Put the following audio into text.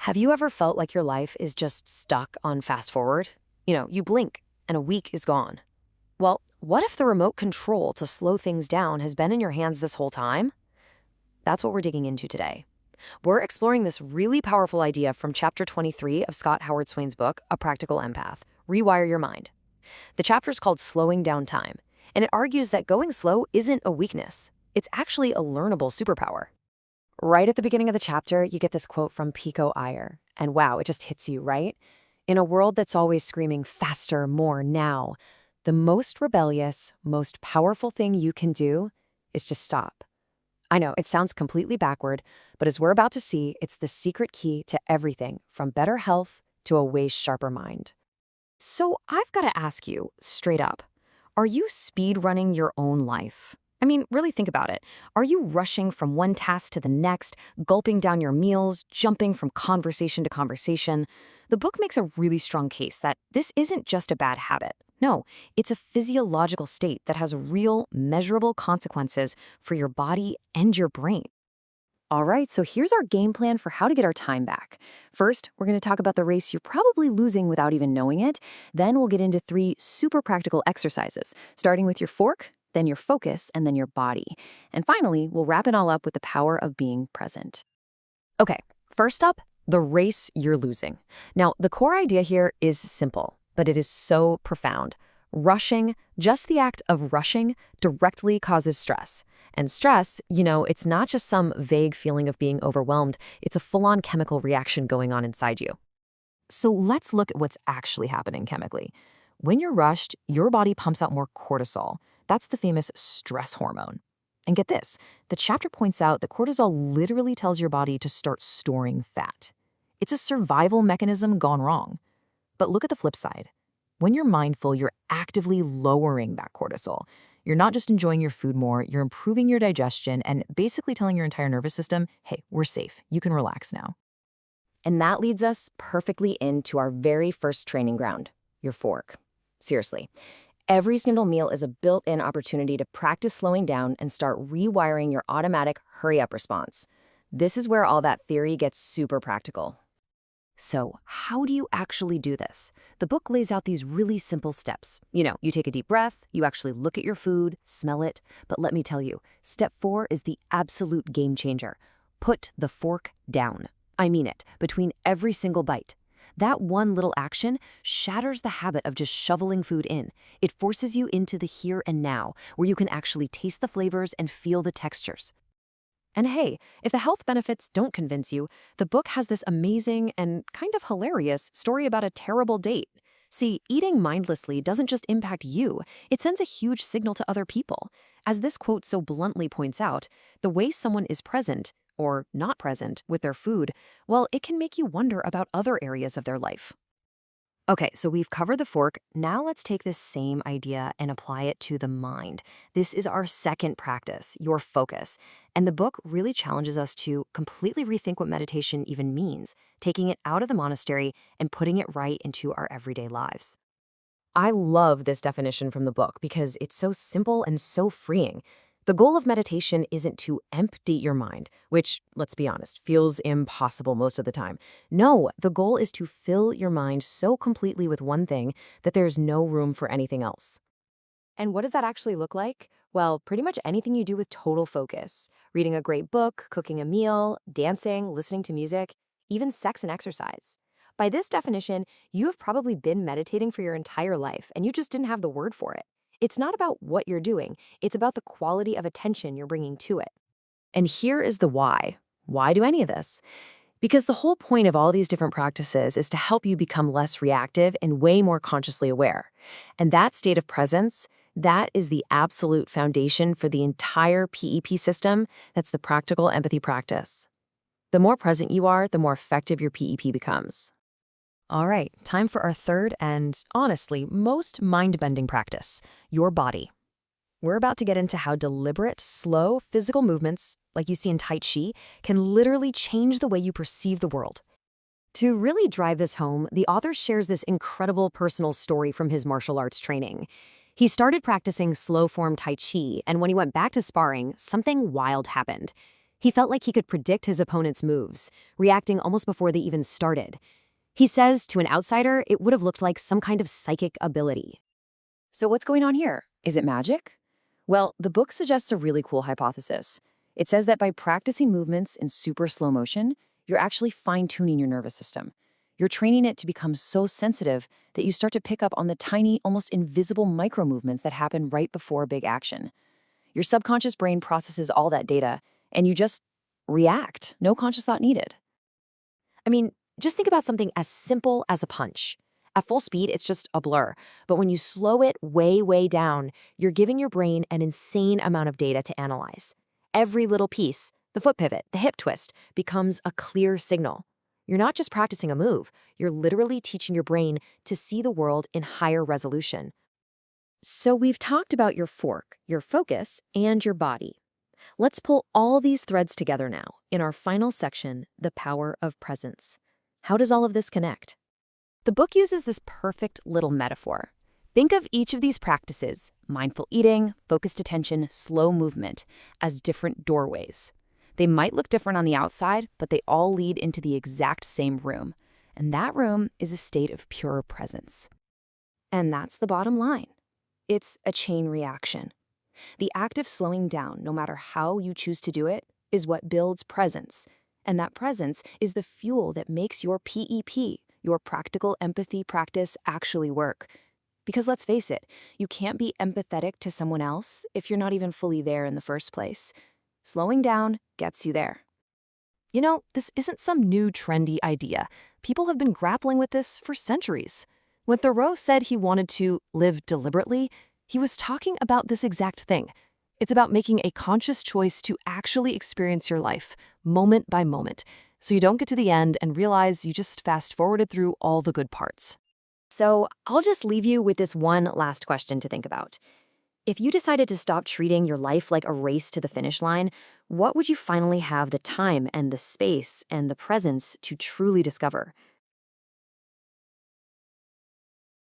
Have you ever felt like your life is just stuck on fast forward? You blink and a week is gone. Well, what if the remote control to slow things down has been in your hands this whole time? That's what we're digging into today. We're exploring this really powerful idea from chapter 23 of Scott Howard Swain's book, A Practical EmPath, Rewire Your Mind. The chapter's called Slowing Down Time, and it argues that going slow isn't a weakness. It's actually a learnable superpower. Right at the beginning of the chapter, you get this quote from Pico Iyer, and wow, it just hits you, right? In a world that's always screaming faster, more, now, the most rebellious, most powerful thing you can do is just stop. I know, it sounds completely backward, but as we're about to see, it's the secret key to everything from better health to a way sharper mind. So I've got to ask you, straight up, are you speed running your own life? I mean, really think about it. Are you rushing from one task to the next, gulping down your meals, jumping from conversation to conversation? The book makes a really strong case that this isn't just a bad habit. No, it's a physiological state that has real, measurable consequences for your body and your brain. All right, so here's our game plan for how to get our time back. First, we're going to talk about the race you're probably losing without even knowing it. Then we'll get into 3 super practical exercises, starting with your fork, then your focus, and then your body. And finally, we'll wrap it all up with the power of being present. Okay, first up, the race you're losing. Now, the core idea here is simple, but it is so profound. Rushing, just the act of rushing, directly causes stress. And stress, it's not just some vague feeling of being overwhelmed, it's a full-on chemical reaction going on inside you. So let's look at what's actually happening chemically. When you're rushed, your body pumps out more cortisol. That's the famous stress hormone. And get this, the chapter points out that cortisol literally tells your body to start storing fat. It's a survival mechanism gone wrong. But look at the flip side. When you're mindful, you're actively lowering that cortisol. You're not just enjoying your food more, you're improving your digestion and basically telling your entire nervous system, hey, we're safe, you can relax now. And that leads us perfectly into our very first training ground, your fork. Seriously. Every single meal is a built-in opportunity to practice slowing down and start rewiring your automatic hurry-up response. This is where all that theory gets super practical. So, how do you actually do this? The book lays out these really simple steps. You take a deep breath, you actually look at your food, smell it, but let me tell you, step 4 is the absolute game changer. Put the fork down. I mean it, between every single bite. That one little action shatters the habit of just shoveling food in. It forces you into the here and now, where you can actually taste the flavors and feel the textures. And hey, if the health benefits don't convince you, the book has this amazing and kind of hilarious story about a terrible date. See, eating mindlessly doesn't just impact you, it sends a huge signal to other people. As this quote so bluntly points out, the way someone is present, or not present, with their food, well, it can make you wonder about other areas of their life. Okay, so we've covered the fork. Now let's take this same idea and apply it to the mind. This is our second practice, your focus. And the book really challenges us to completely rethink what meditation even means, taking it out of the monastery and putting it right into our everyday lives. I love this definition from the book because it's so simple and so freeing. The goal of meditation isn't to empty your mind, which, let's be honest, feels impossible most of the time. No, the goal is to fill your mind so completely with one thing that there's no room for anything else. And what does that actually look like? Well, pretty much anything you do with total focus. Reading a great book, cooking a meal, dancing, listening to music, even sex and exercise. By this definition, you have probably been meditating for your entire life and you just didn't have the word for it. It's not about what you're doing, it's about the quality of attention you're bringing to it. And here is the why. Why do any of this? Because the whole point of all these different practices is to help you become less reactive and way more consciously aware. And that state of presence, that is the absolute foundation for the entire PEP system. That's the practical empathy practice. The more present you are, the more effective your PEP becomes. All right, time for our third and, honestly, most mind-bending practice, your body. We're about to get into how deliberate, slow, physical movements, like you see in Tai Chi, can literally change the way you perceive the world. To really drive this home, the author shares this incredible personal story from his martial arts training. He started practicing slow-form Tai Chi, and when he went back to sparring, something wild happened. He felt like he could predict his opponent's moves, reacting almost before they even started. He says to an outsider, it would have looked like some kind of psychic ability. So what's going on here? Is it magic? Well, the book suggests a really cool hypothesis. It says that by practicing movements in super slow motion, you're actually fine-tuning your nervous system. You're training it to become so sensitive that you start to pick up on the tiny, almost invisible micro-movements that happen right before a big action. Your subconscious brain processes all that data, and you just react, no conscious thought needed. I mean, just think about something as simple as a punch. At full speed, it's just a blur. But when you slow it way, way down, you're giving your brain an insane amount of data to analyze. Every little piece, the foot pivot, the hip twist, becomes a clear signal. You're not just practicing a move, you're literally teaching your brain to see the world in higher resolution. So we've talked about your fork, your focus, and your body. Let's pull all these threads together now in our final section, the power of presence. How does all of this connect? The book uses this perfect little metaphor. Think of each of these practices, mindful eating, focused attention, slow movement, as different doorways. They might look different on the outside, but they all lead into the exact same room. And that room is a state of pure presence. And that's the bottom line. It's a chain reaction. The act of slowing down, no matter how you choose to do it, is what builds presence. And that presence is the fuel that makes your PEP, your practical empathy practice, actually work. Because let's face it, you can't be empathetic to someone else if you're not even fully there in the first place. Slowing down gets you there. You know, this isn't some new trendy idea. People have been grappling with this for centuries. When Thoreau said he wanted to live deliberately, he was talking about this exact thing. It's about making a conscious choice to actually experience your life, moment by moment, so you don't get to the end and realize you just fast-forwarded through all the good parts. So I'll just leave you with this one last question to think about. If you decided to stop treating your life like a race to the finish line, what would you finally have the time and the space and the presence to truly discover?